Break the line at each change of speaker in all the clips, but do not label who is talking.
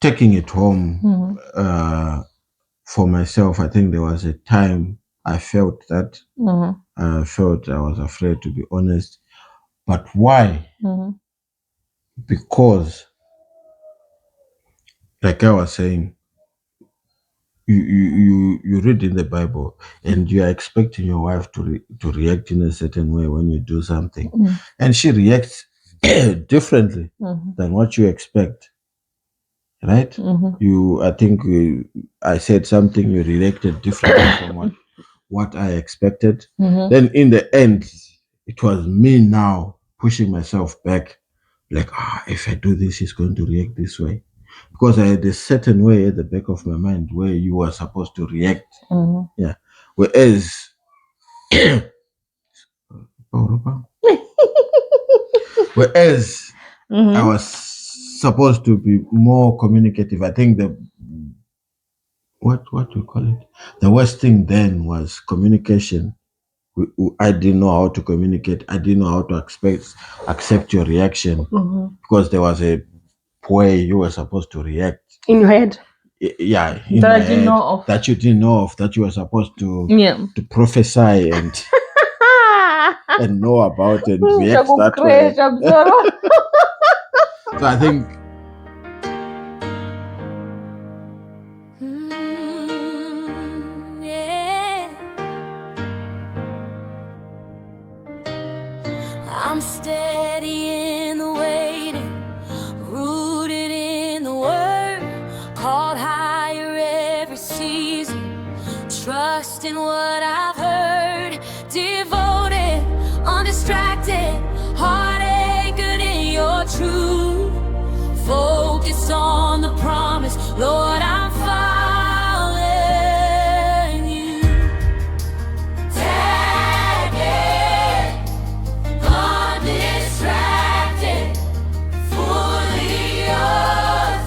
taking it home for myself, I think there was a time I felt that. I felt I was afraid, to be honest. But why? Because, like I was saying, you read in the Bible and you are expecting your wife to react in a certain way when you do something, and she reacts differently than what you expect, right? I said something, you reacted differently from what I expected. Then in the end, it was me now pushing myself back, like, if I do this, he's going to react this way. Because I had a certain way at the back of my mind where you were supposed to react. Yeah. Whereas I was supposed to be more communicative. I think what do you call it? The worst thing then was communication. I didn't know how to communicate. I didn't know how to accept your reaction, because there was a way you were supposed to react
in your head.
Yeah, in
That
my
I didn't
head,
know of.
that you didn't know of, that you were supposed to prophesy and know about and react that way. So I think
I'm steady in the waiting, rooted in the word, called higher every season, trusting what I've heard, devoted, undistracted, heart anchored in your truth, focused on the promise, Lord, I'm following you. Tagged, undistracted, fully yours.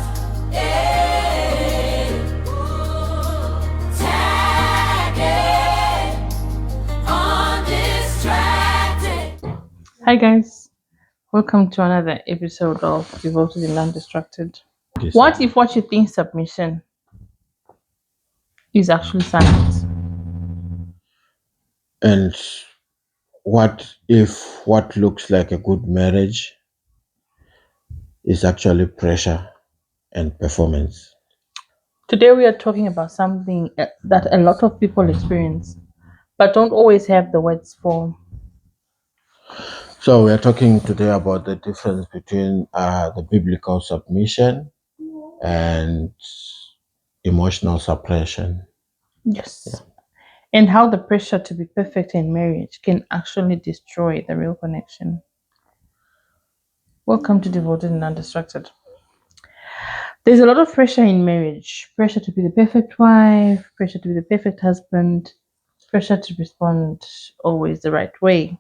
Tagged, undistracted.
Hi guys, welcome to another episode of Devoted and Undistracted. What if what you think submission is actually silence?
And what if what looks like a good marriage is actually pressure and performance?
Today we are talking about something that a lot of people experience but don't always have the words for.
So we are talking today about the difference between the biblical submission and emotional suppression.
Yes. And how the pressure to be perfect in marriage can actually destroy the real connection. Welcome to Devoted and Undistracted. There's a lot of pressure in marriage. Pressure to be the perfect wife, pressure to be the perfect husband, pressure to respond always the right way.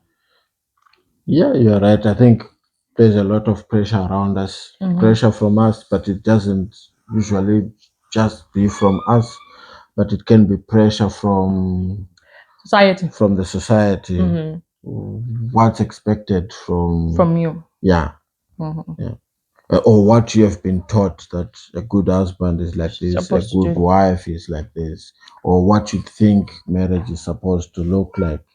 Yeah, you're right. I think there's a lot of pressure around us, pressure from us, but it doesn't usually just be from us, but it can be pressure from
Society.
From the society. What's expected from
you.
Yeah. Yeah. Or what you have been taught, that a good husband is like this, a
Supposed to
good
do.
wife is like this, or what you think marriage is supposed to look like.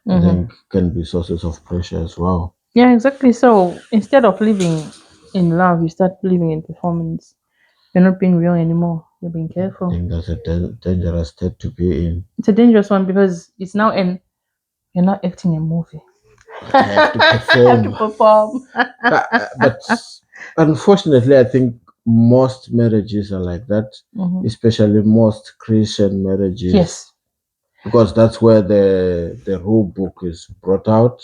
I think can be sources of pressure as well.
Yeah, exactly. So instead of living in love, you start living in performance. You're not being real anymore. You're being
I
careful.
think that's a dangerous state to be in.
It's a dangerous one because it's now you're not acting a movie.
I have to
You have to
perform.
perform.
But unfortunately, I think most marriages are like that, especially most Christian marriages.
Yes.
Because that's where the rule book is brought out.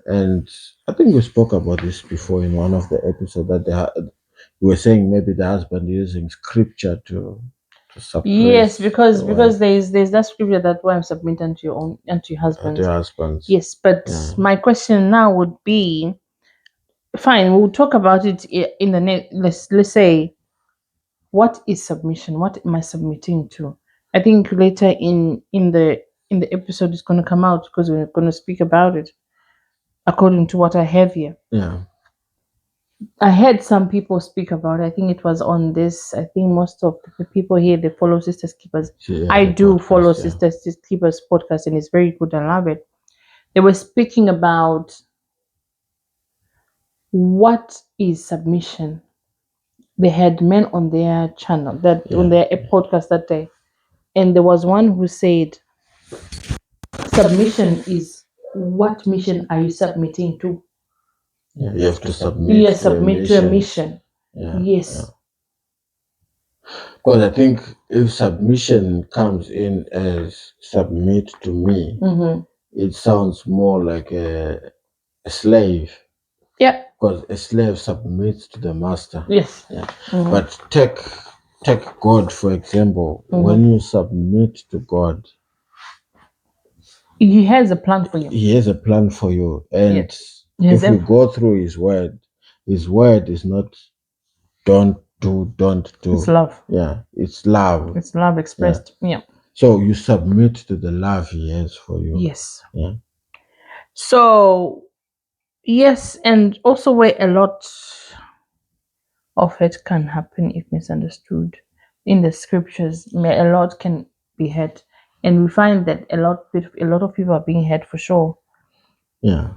And I think we spoke about this before in one of the episodes, that we were saying maybe the husband using scripture to suppress.
Yes, because
the
because
wife,
there's that scripture that wives submit unto your own unto your husband.
their husbands.
Yes, but my question now would be, fine, we'll talk about it in the next. Let's say, what is submission? What am I submitting to? I think later in the episode is going to come out because we're going to speak about it according to what I have here.
Yeah.
I heard some people speak about it. I think it was on this. I think most of the people here they follow Sisters Keepers. I
the
do follow
podcast, yeah.
Sisters Keepers podcast, and it's very good. I love it. They were speaking about what is submission. They had men on their channel that on
Yeah.
their podcast that day, and there was one who said submission is what mission are you submitting to?
Yeah, you have to submit
Yes,
to a
submit to a
mission.
mission.
Yeah.
Yes.
Because I think if submission comes in as submit to me,
Mm-hmm.
it sounds more like a slave.
Yeah.
Because a slave submits to the master.
Yes.
Yeah.
Mhm.
But take God for example. When you submit to God,
He has a plan for you.
He has a plan for you. And
Yes,
if we go through His word is not don't do.
it's love.
Yeah, it's love.
It's love expressed. Yeah.
So you submit to the love He has for you.
Yes.
Yeah.
So yes, and also where a lot of it can happen if misunderstood in the scriptures, a lot can be hurt, and we find that a lot of people are being hurt for sure.
Yeah,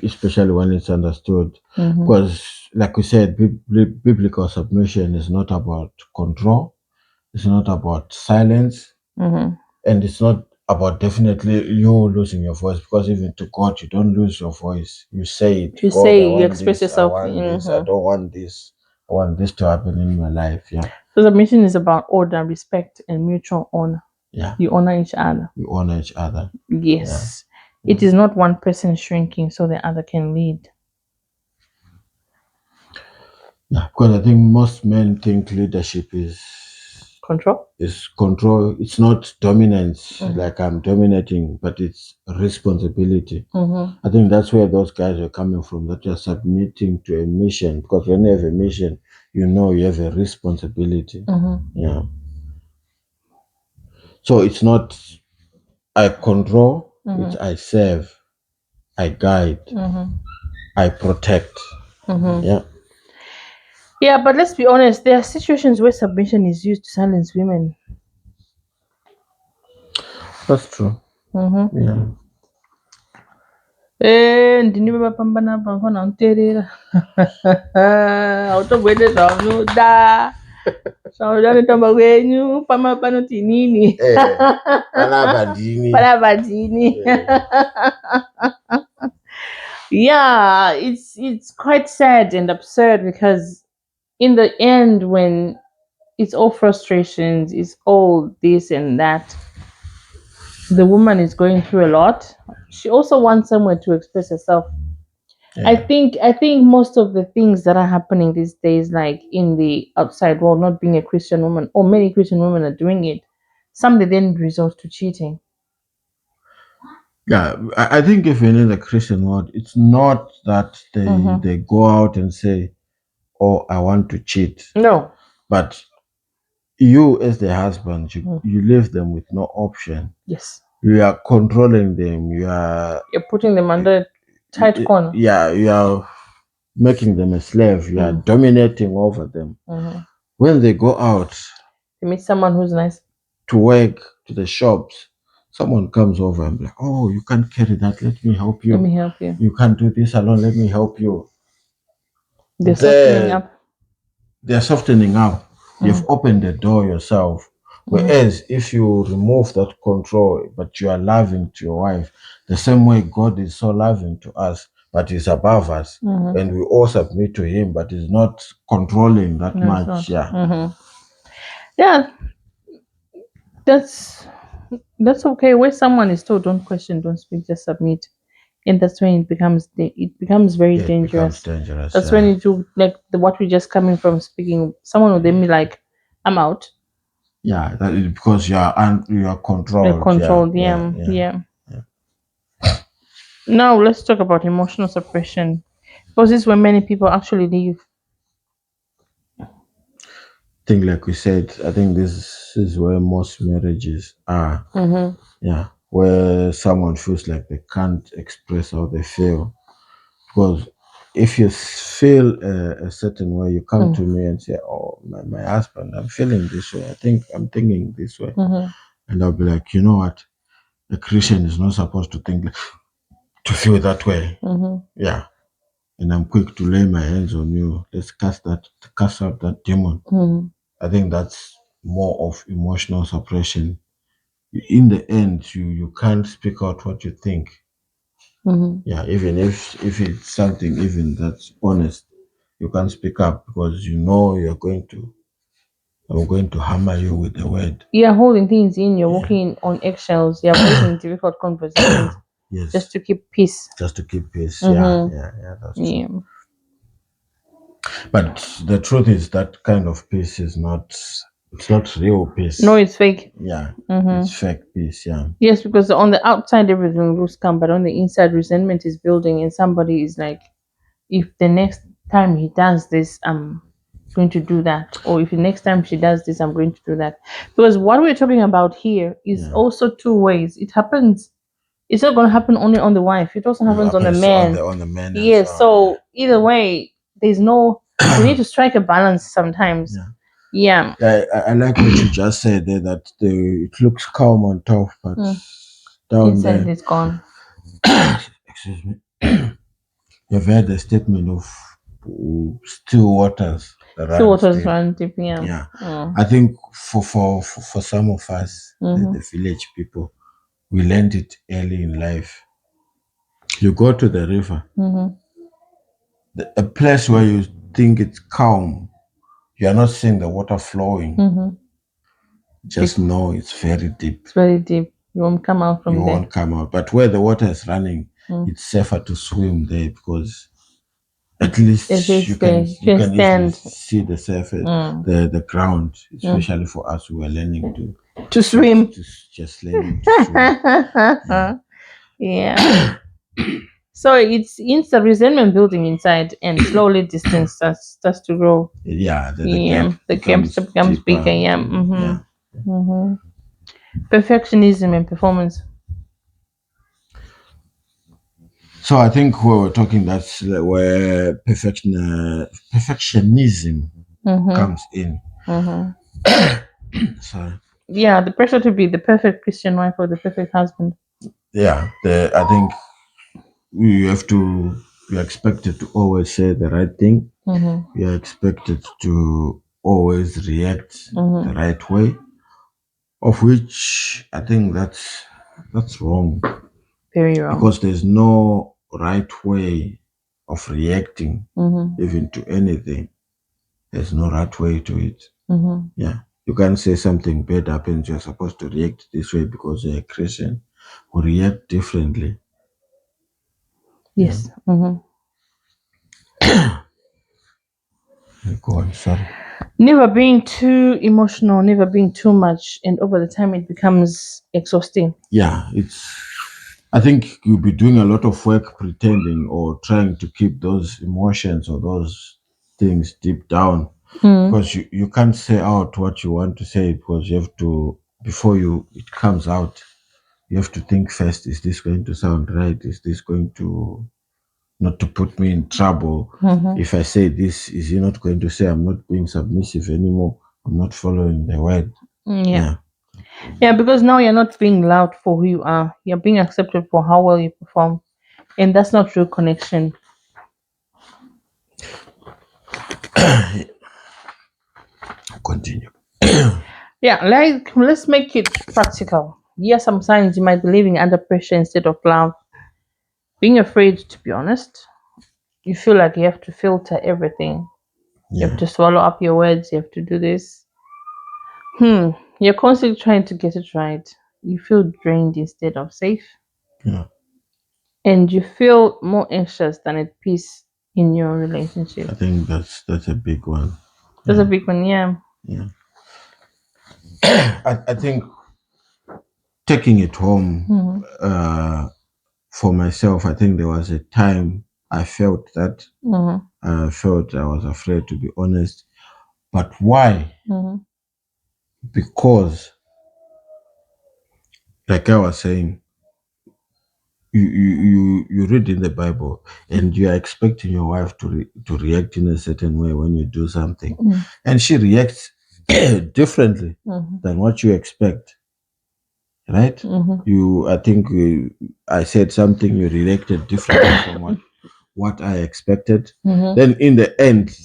especially when it's understood.
Mhm.
Because, like we said, biblical submission is not about control, it's not about silence,
Mhm.
and it's not about definitely you losing your voice. Because even to God, you don't lose your voice. You say it.
You
God,
say
I
you
want
express
this. I
yourself.
want this. I don't want this. I want this to happen in my life. Yeah,
So submission is about order, respect, and mutual honor.
yeah.
You honor each other.
We honor each other.
Yes. It is not one person shrinking so the other can lead.
Yeah, because I think most men think leadership is
Control?
control. It's not dominance, like I'm dominating, but it's responsibility. I think that's where those guys are coming from, that you're submitting to a mission. Because when you have a mission, you know you have a responsibility. Yeah. So it's not I control, it's I serve, I guide, I protect. Yeah.
Yeah, but let's be honest, there are situations where submission is used to silence women.
That's true. Yeah.
Ndini vapambana pamfana nterera autobwete zvaunoda zvaunoda netamba kwenyu pama panoti nini
Panapa ndini.
panapa ndini. Yeah, it's quite sad and absurd because in the end when it's all frustrations, it's all this and that, the woman is going through a lot. She also wants somewhere to express herself.
Yeah.
I think most of the things that are happening these days, like in the outside world, not being a Christian woman, or many Christian women are doing it, some they then resort to cheating.
Yeah, I think if you're in the Christian world, it's not that they go out and say, "Oh, I want to cheat,"
No.
but you, as the husband, you leave them with no option.
Yes.
You are controlling them.
You're putting them under a tight corner.
Yeah, you are making them a slave. You are dominating over them. When they go out
You meet someone who's nice.
to work, to the shops, someone comes over and be like, "Oh, you can't carry that. Let me help you.
Let me help you.
You can't do this alone. Let me help you."
They're softening up.
They're softening up. You've opened the door yourself. Whereas if you remove that control, but you are loving to your wife, the same way God is so loving to us, but He's above us, and we all submit to Him, but He's not controlling that much.
Not.
Yeah.
Yeah. That's okay. Where someone is told, don't question, don't speak, just submit, and that's when it becomes very
It
dangerous.
becomes dangerous.
That's when you do like what we just coming from speaking. Someone would then be like, "I'm out."
Yeah, that is because you are controlled.
They're controlled. Yeah. Now let's talk about emotional suppression, because this is where many people actually leave.
I think, like we said, I think this is where most marriages are. Yeah, where someone feels like they can't express how they feel because if you feel a certain way, you come to me and say, "Oh, my husband, I'm feeling this way. I think I'm thinking this way," and I'll be like, "You know what? A Christian is not supposed to think to feel that way." Yeah, and I'm quick to lay my hands on you. Let's cast out that demon. I think that's more of emotional suppression. In the end, you can't speak out what you think. Yeah, even if it's something even that's honest, you can't speak up because you know I'm going to hammer you with the word.
You're holding things in, you're walking on eggshells, you're avoiding difficult conversations
Yes,
just to keep peace.
just to keep peace. Yeah, that's true.
Yeah.
But the truth is that kind of peace is not. It's not real peace.
No, it's fake.
Yeah, it's fake peace. Yeah,
Yes, because on the outside everything looks calm, but on the inside resentment is building, and somebody is like, if the next time he does this, I'm going to do that, or if the next time she does this, I'm going to do that. Because what we're talking about here is
yeah.
also two ways. It happens. It's not going to happen only on the wife. It also
It
happens on the
happens
man.
on the men as
Yes.
well.
So either way, there's no. We need to strike a balance sometimes.
Yeah.
Yeah.
I like what you just said there. That it looks calm on top, but down
Inside
there,
is gone.
excuse me. You've heard the statement of still waters
Still
runs
waters
deep.
run deep. Yeah.
Yeah, I think for some of us, the village people, we learned it early in life. You go to the river, a place where you think it's calm. You are not seeing the water flowing. Just know it's very deep.
It's very deep. You won't come out
You
from there.
won't come out. But where the water is running, it's safer to swim there because at least
At least
you can easily
stand
see the surface, the ground, especially for us who are learning
to swim.
just learning to swim.
Yeah. So it's the resentment building inside, and slowly distance starts to grow.
Yeah, the
Yeah,
gap
the gap
becomes
becomes
deeper.
bigger. Yeah.
Yeah.
Perfectionism and performance.
So I think we were talking that's where perfectionism comes in. So
Yeah, the pressure to be the perfect Christian wife or the perfect husband.
yeah, I think you have to you're expected to always say the right thing. You're expected to always react the right way, of which I think that's wrong
Very wrong.
because there's no right way of reacting even to anything. There's no right way to it. Yeah. You can't say something bad happens, you're supposed to react this way because you're a Christian. We react differently.
Yes.
Go on, sorry.
Never being too emotional, never being too much, and over the time it becomes exhausting.
Yeah, I think you'll be doing a lot of work pretending or trying to keep those emotions or those things deep down because you can't say out what you want to say because you have to before it comes out you have to think first, is this going to sound right, is this going to not to put me in trouble? If I say this, is he not going to say I'm not being submissive anymore, I'm not following the word?
Yeah. Yeah, because now you're not being loved for who you are. You're being accepted for how well you perform. And that's not true connection.
Continue.
Yeah, like let's make it practical. Yes, sometimes you might be living under pressure instead of love. Being afraid to be honest. You feel like you have to filter everything. You have
Yeah,
to swallow up your words, you have to do this. You're constantly trying to get it right. You feel drained instead of safe.
yeah,
And you feel more anxious than at peace in your
I
relationship.
think that's a big one.
That's a
Yeah,
big one, yeah.
yeah. I think taking it home for myself, I think there was a time I felt that I felt I was afraid to be honest. But why? Because, like I was saying, you read in the Bible and you are expecting your wife to react in a certain way when you do something, and she reacts differently than what you expect, right? I think I said something, you reacted differently from what I expected. Then in the end,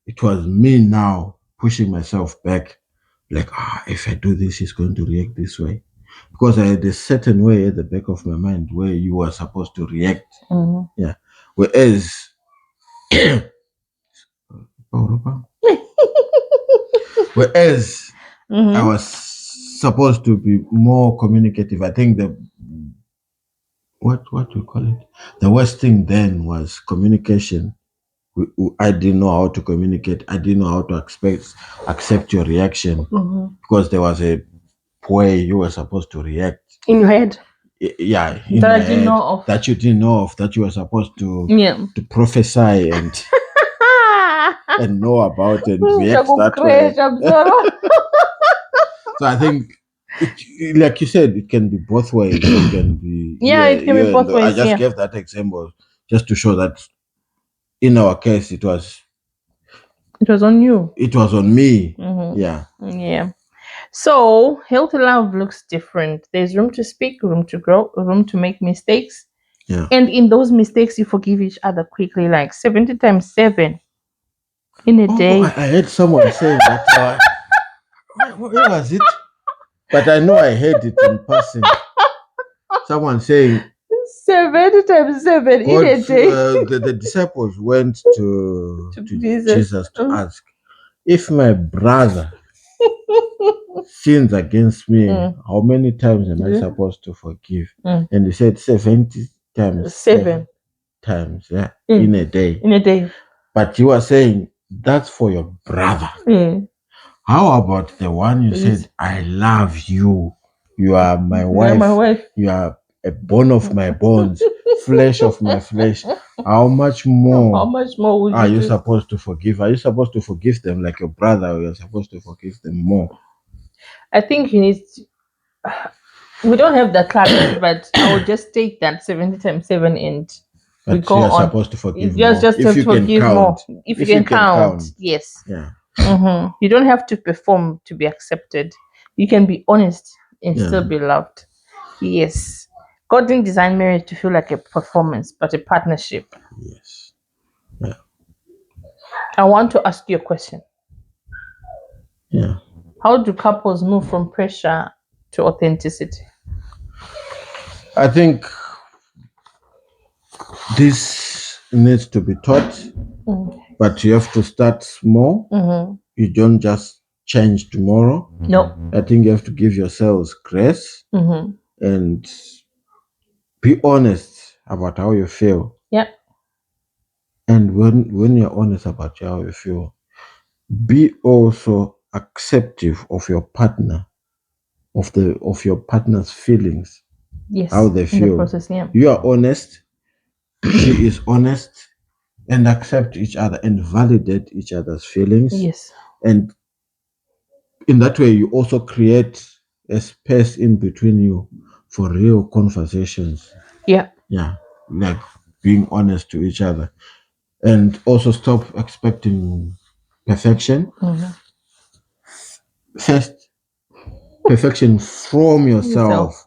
it was me now pushing myself back, like, if I do this, he's going to react this way. Because I had a certain way at the back of my mind where you were supposed to react. Yeah. Whereas, whereas I was supposed to be more communicative. I think what do you call it? The worst thing then was communication. I didn't know how to communicate. I didn't know how to accept your reaction, because there was a way you were supposed to react
in your head.
Yeah, in
That
my
I didn't
head,
know of.
that you didn't know of, that you were supposed to
Yeah.
prophesy and know about and react that way. So I think, like you said, it can be both ways. It can be
it can be both ways.
I just gave that example just to show that in our case it was
on you.
It was on me.
Yeah. So healthy love looks different. There's room to speak, room to grow, room to make mistakes.
Yeah.
And in those mistakes, you forgive each other quickly, like 70 times 7 in a day.
I heard someone saying that. Where was it? But I know I heard it in passing. Someone saying
70 times 7 in a day.
The disciples went to
Jesus.
Jesus to ask, if my brother sins against me, how many times am I supposed to forgive? And he said 70 times 7 times, in a day.
In a day.
But you are saying that's for your brother. How about the one you said, I love you, you are my wife, you are a bone of my bones, flesh of my flesh. How much more are you supposed to forgive? Are you supposed to forgive them like your brother, or you're supposed to forgive them more?
I think you need to, we don't have that clarity, but I would just take that 70 times 7 and we go
you're
on.
Supposed to forgive
Just
more.
If have to forgive more. If you can count, yes.
Yeah.
You don't have to perform to be accepted. You can be honest and still be loved. Yes. God didn't design marriage to feel like a performance, but a partnership.
Yes. Yeah.
I want to ask you a question.
Yeah.
How do couples move from pressure to authenticity?
I think this needs to be taught, but you have to start small. You don't just change tomorrow.
No.
I think you have to give yourselves grace and be honest about how you feel.
Yep.
And when you're honest about how you feel, be also acceptive of your partner, of your partner's feelings.
Yes.
How they feel.
In the process, yeah.
You are honest, she is honest, and accept each other and validate each other's feelings.
Yes.
And in that way, you also create a space in between you for real conversations.
Yeah.
Yeah. Like being honest to each other. And also stop expecting perfection. First, perfection from yourself.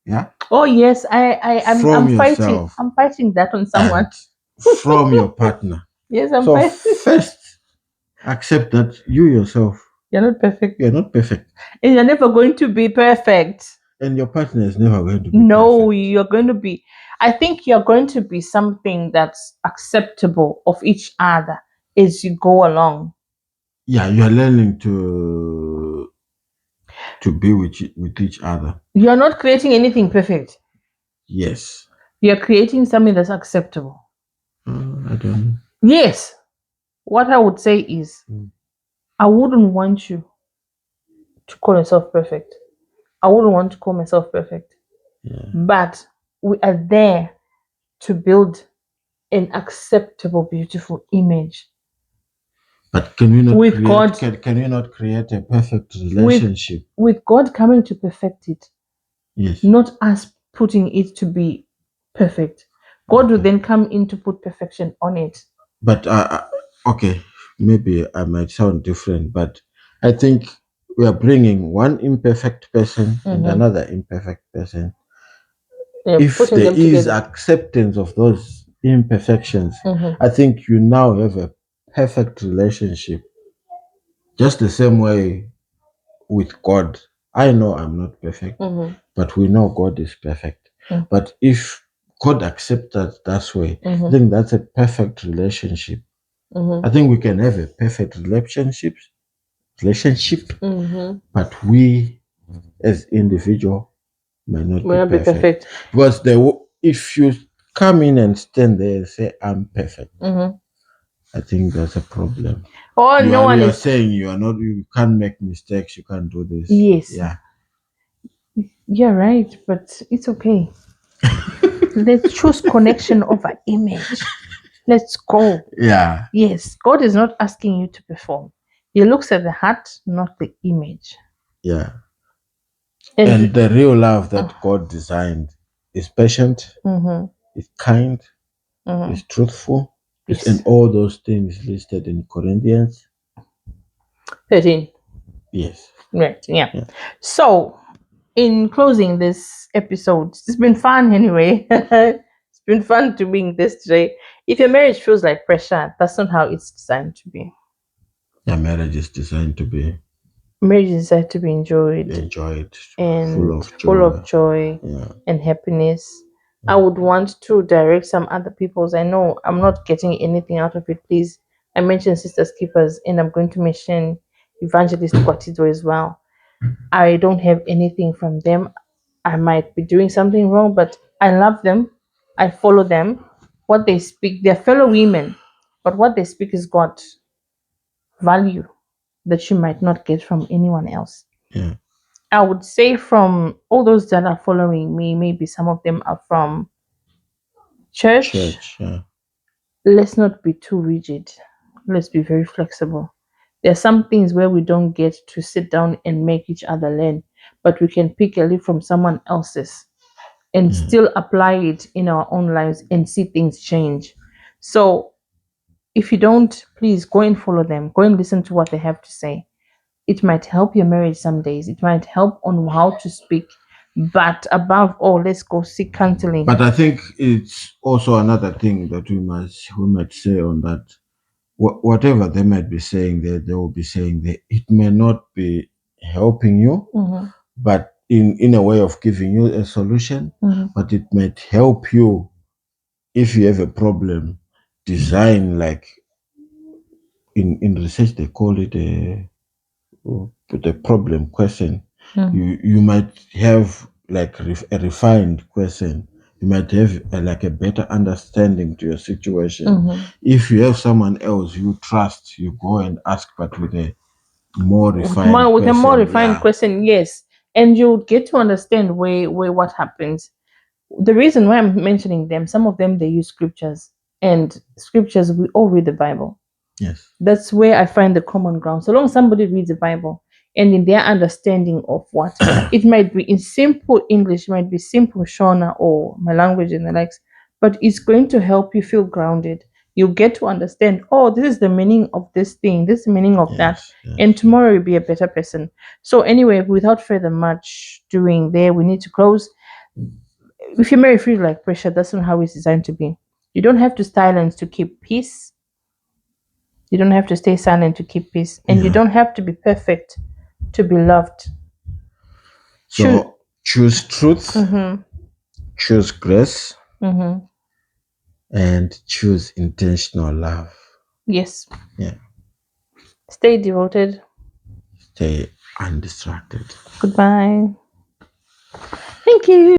Yeah.
Oh yes, I'm fighting. I'm fighting that on someone.
From your partner.
Yes, I'm fighting.
First, accept that you yourself,
you're not perfect.
You're not perfect.
And you're never going to be perfect.
And your partner is never going to be
No,
perfect.
you're going to be. I think you're going to be something that's acceptable of each other as you go along.
Yeah, you're learning to be with each other.
You're not creating anything perfect.
Yes.
You're creating something that's acceptable.
I don't.
Yes. What I would say is, I wouldn't want you to call yourself perfect. I wouldn't want to call myself perfect.
Yeah.
But we are there to build an acceptable, beautiful image.
But can we not
with
create,
God,
can we not create a perfect relationship?
With God coming to perfect it.
Yes.
Not us putting it to be perfect. God will
Okay.
then come in to put perfection on it.
But okay, maybe I might sound different, but I think we are bringing one imperfect person and another imperfect person.
Yeah,
If
putting
there
them
is
together.
acceptance of those imperfections, I think you now have a perfect relationship. Just the same way with God. I know I'm not perfect, but we know God is perfect. But if God accepts us that way, I think that's a perfect relationship. I think we can have a perfect relationship, but we as individual might not
Will
be
not be
perfect.
perfect.
Because if you come in and stand there and say I'm perfect, I think that's a problem.
Oh, no one
You are
is.
saying you are not, you can't make mistakes, you can't do this.
Yes,
Yeah.
you're right, but it's okay. Let's choose connection over image. Let's go.
Yeah.
Yes, God is not asking you to perform. He looks at the heart, not the image.
Yeah. And
And
the real love that God designed is patient,
mhm,
is kind,
mhm.
is truthful, is and
Yes,
all those things listed in Corinthians.
13.
Yes.
Right, yeah.
Yeah.
So, in closing this episode, it's been fun anyway. It's been fun to being this today. If your marriage feels like pressure, that's not how it's designed to be.
Yeah, marriage is designed to be
Marriage is designed to be enjoyed
enjoyed, full
and
of
full
joy.
of joy
Yeah.
and happiness. I would want to direct some other people's. I know I'm not getting anything out of it. Please, I mentioned Sisters Keepers, and I'm going to mention Evangelist Quatizo as well. I don't have anything from them. I might be doing something wrong, but I love them. I follow them. What they speak, they're fellow women, but what they speak is got value that you might not get from anyone else.
Yeah.
I would say from all those that are following me, maybe some of them are from church.
Church. Yeah.
Let's not be too rigid. Let's be very flexible. There are some things where we don't get to sit down and make each other learn, but we can pick a leaf from someone else's and
Yeah.
still apply it in our own lives and see things change. So if you don't, please go and follow them. Go and listen to what they have to say. It might help your marriage some days. It might help on how to speak. But above all, let's go seek counseling.
But I think it's also another thing that we might say on that. Whatever they might be saying, they will be saying that it may not be helping you, but in a way of giving you a solution, but it might help you if you have a problem. Design like in research they call it the problem question. You might have like a refined question. You might have like a better understanding to your situation. If you have someone else you trust, you go and ask, but with a more refined
With a more
question.
refined
Yeah.
question, yes. And you get to understand where what happens. The reason why I'm mentioning them, some of them they use scriptures. And scriptures, we all read the Bible.
Yes.
That's where I find the common ground. So long as somebody reads the Bible and in their understanding of what it might be in simple English, might be simple Shona or my language and the likes, but it's going to help you feel grounded. You get to understand, oh, this is the meaning of this thing, this is the meaning of that,
Yes. Yes.
and tomorrow you'll be a better person. So anyway, without further much doing there, we need to close. If your marriage feels like pressure, that's not how it's designed to be. You don't have to silence to keep peace. You don't have to stay silent to keep peace. And you
Yeah.
don't have to be perfect to be loved. Choose.
So choose truth,
Mm-hmm,
choose grace,
mm-hmm.
and choose intentional love.
Yes.
Yeah.
Stay devoted.
Stay undistracted.
Goodbye. Thank you.